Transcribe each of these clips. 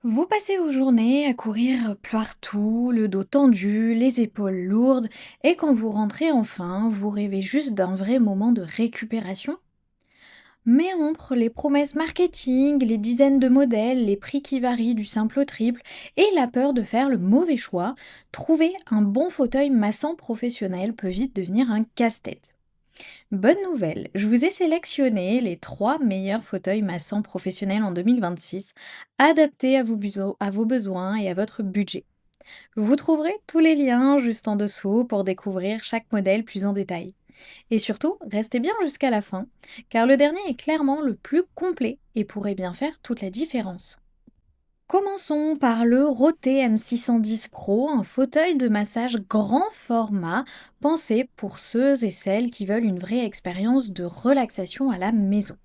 Vous passez vos journées à courir partout, le dos tendu, les épaules lourdes, et quand vous rentrez enfin, vous rêvez juste d'un vrai moment de récupération. Mais entre les promesses marketing, les dizaines de modèles, les prix qui varient du simple au triple, et la peur de faire le mauvais choix, trouver un bon fauteuil massant professionnel peut vite devenir un casse-tête. Bonne nouvelle, je vous ai sélectionné les 3 meilleurs fauteuils massants professionnels en 2026, adaptés à vos besoins et à votre budget. Vous trouverez tous les liens juste en dessous pour découvrir chaque modèle plus en détail. Et surtout, restez bien jusqu'à la fin, car le dernier est clairement le plus complet et pourrait bien faire toute la différence. Commençons par le Rote M610 Pro, un fauteuil de massage grand format pensé pour ceux et celles qui veulent une vraie expérience de relaxation à la maison.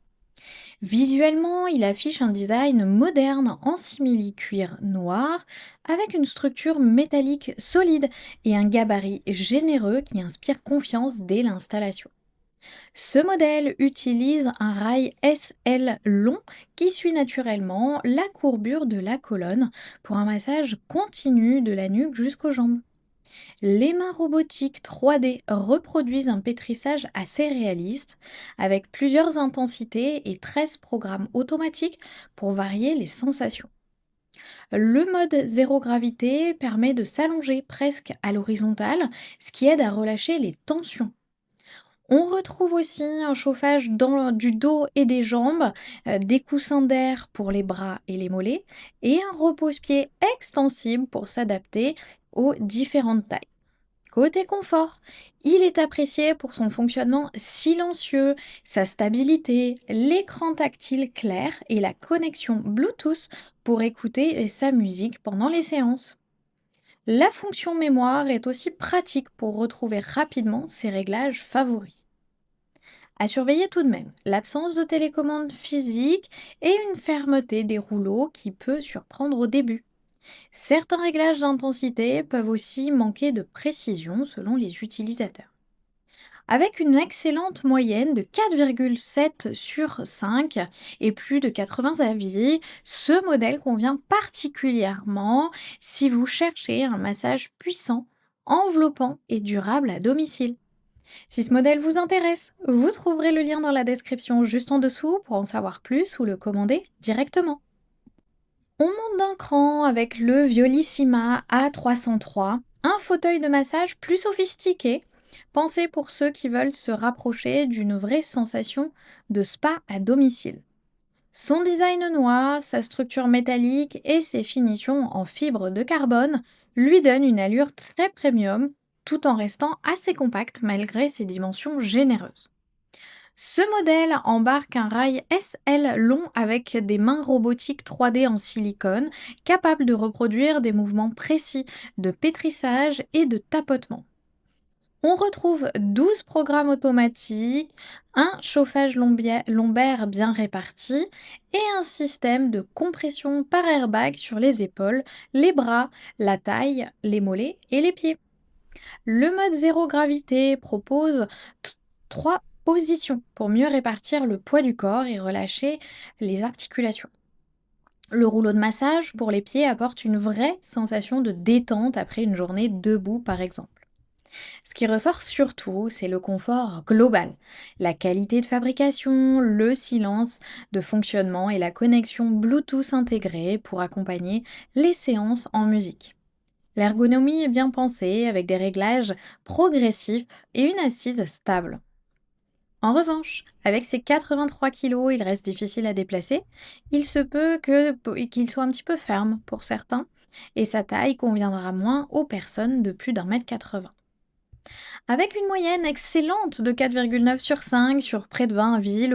Visuellement, il affiche un design moderne en simili-cuir noir avec une structure métallique solide et un gabarit généreux qui inspire confiance dès l'installation. Ce modèle utilise un rail SL long qui suit naturellement la courbure de la colonne pour un massage continu de la nuque jusqu'aux jambes. Les mains robotiques 3D reproduisent un pétrissage assez réaliste avec plusieurs intensités et 13 programmes automatiques pour varier les sensations. Le mode zéro gravité permet de s'allonger presque à l'horizontale, ce qui aide à relâcher les tensions. On retrouve aussi un chauffage du dos et des jambes, des coussins d'air pour les bras et les mollets, et un repose-pied extensible pour s'adapter aux différentes tailles. Côté confort, il est apprécié pour son fonctionnement silencieux, sa stabilité, l'écran tactile clair et la connexion Bluetooth pour écouter sa musique pendant les séances. La fonction mémoire est aussi pratique pour retrouver rapidement ses réglages favoris. À surveiller tout de même, l'absence de télécommande physique et une fermeté des rouleaux qui peut surprendre au début. Certains réglages d'intensité peuvent aussi manquer de précision selon les utilisateurs. Avec une excellente moyenne de 4,7 sur 5 et plus de 80 avis, ce modèle convient particulièrement si vous cherchez un massage puissant, enveloppant et durable à domicile. Si ce modèle vous intéresse, vous trouverez le lien dans la description juste en dessous pour en savoir plus ou le commander directement. On monte d'un cran avec le Violissima A303, un fauteuil de massage plus sophistiqué, pensé pour ceux qui veulent se rapprocher d'une vraie sensation de spa à domicile. Son design noir, sa structure métallique et ses finitions en fibre de carbone lui donnent une allure très premium tout en restant assez compact malgré ses dimensions généreuses. Ce modèle embarque un rail SL long avec des mains robotiques 3D en silicone capables de reproduire des mouvements précis de pétrissage et de tapotement. On retrouve 12 programmes automatiques, un chauffage lombaire bien réparti et un système de compression par airbag sur les épaules, les bras, la taille, les mollets et les pieds. Le mode zéro gravité propose 3 positions pour mieux répartir le poids du corps et relâcher les articulations. Le rouleau de massage pour les pieds apporte une vraie sensation de détente après une journée debout par exemple. Ce qui ressort surtout, c'est le confort global, la qualité de fabrication, le silence de fonctionnement et la connexion Bluetooth intégrée pour accompagner les séances en musique. L'ergonomie est bien pensée avec des réglages progressifs et une assise stable. En revanche, avec ses 83 kilos, il reste difficile à déplacer. Il se peut qu'il soit un petit peu ferme pour certains et sa taille conviendra moins aux personnes de plus d'1,80 m. Avec une moyenne excellente de 4,9 sur 5 sur près de 20 avis,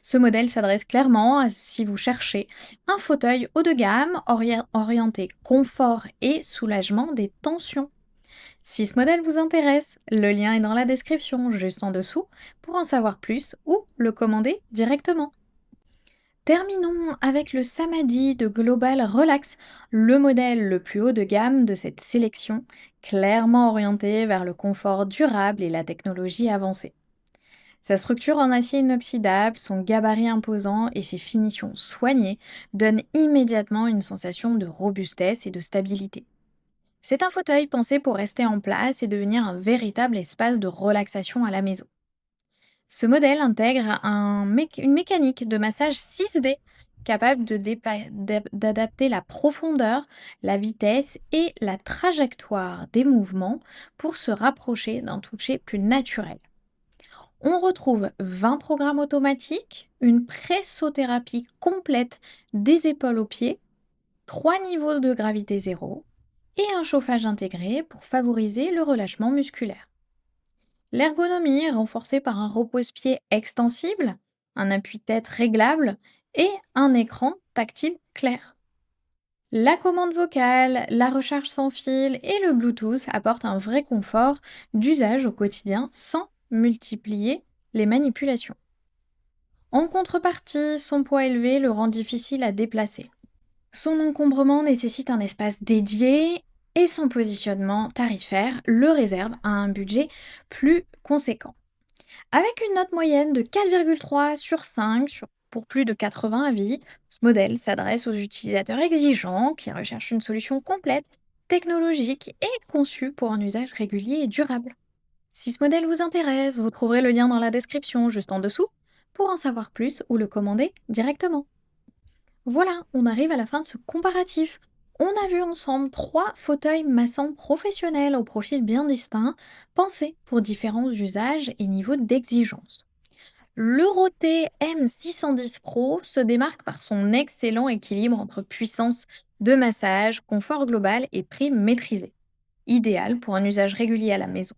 ce modèle s'adresse clairement à si vous cherchez un fauteuil haut de gamme orienté confort et soulagement des tensions. Si ce modèle vous intéresse, le lien est dans la description juste en dessous pour en savoir plus ou le commander directement. Terminons avec le Samadhi de Global Relax, le modèle le plus haut de gamme de cette sélection, clairement orienté vers le confort durable et la technologie avancée. Sa structure en acier inoxydable, son gabarit imposant et ses finitions soignées donnent immédiatement une sensation de robustesse et de stabilité. C'est un fauteuil pensé pour rester en place et devenir un véritable espace de relaxation à la maison. Ce modèle intègre une mécanique de massage 6D capable d'adapter la profondeur, la vitesse et la trajectoire des mouvements pour se rapprocher d'un toucher plus naturel. On retrouve 20 programmes automatiques, une pressothérapie complète des épaules aux pieds, 3 niveaux de gravité zéro et un chauffage intégré pour favoriser le relâchement musculaire. L'ergonomie est renforcée par un repose-pied extensible, un appui-tête réglable et un écran tactile clair. La commande vocale, la recharge sans fil et le Bluetooth apportent un vrai confort d'usage au quotidien sans multiplier les manipulations. En contrepartie, son poids élevé le rend difficile à déplacer. Son encombrement nécessite un espace dédié et son positionnement tarifaire le réserve à un budget plus conséquent. Avec une note moyenne de 4,3 sur 5 pour plus de 80 avis, ce modèle s'adresse aux utilisateurs exigeants qui recherchent une solution complète, technologique et conçue pour un usage régulier et durable. Si ce modèle vous intéresse, vous trouverez le lien dans la description juste en dessous pour en savoir plus ou le commander directement. Voilà, on arrive à la fin de ce comparatif. On a vu ensemble 3 fauteuils massants professionnels au profil bien distinct, pensés pour différents usages et niveaux d'exigence. L'Euroté M610 Pro se démarque par son excellent équilibre entre puissance de massage, confort global et prix maîtrisé, idéal pour un usage régulier à la maison.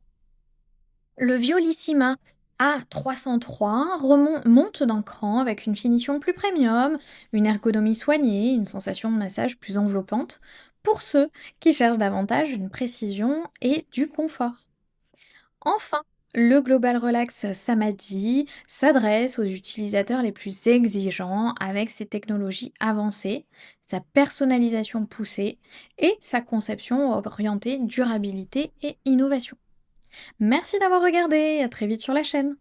Le Violissima A303 monte d'un cran avec une finition plus premium, une ergonomie soignée, une sensation de massage plus enveloppante, pour ceux qui cherchent davantage une précision et du confort. Enfin, le Global Relax Samadhi s'adresse aux utilisateurs les plus exigeants avec ses technologies avancées, sa personnalisation poussée et sa conception orientée durabilité et innovation. Merci d'avoir regardé, à très vite sur la chaîne.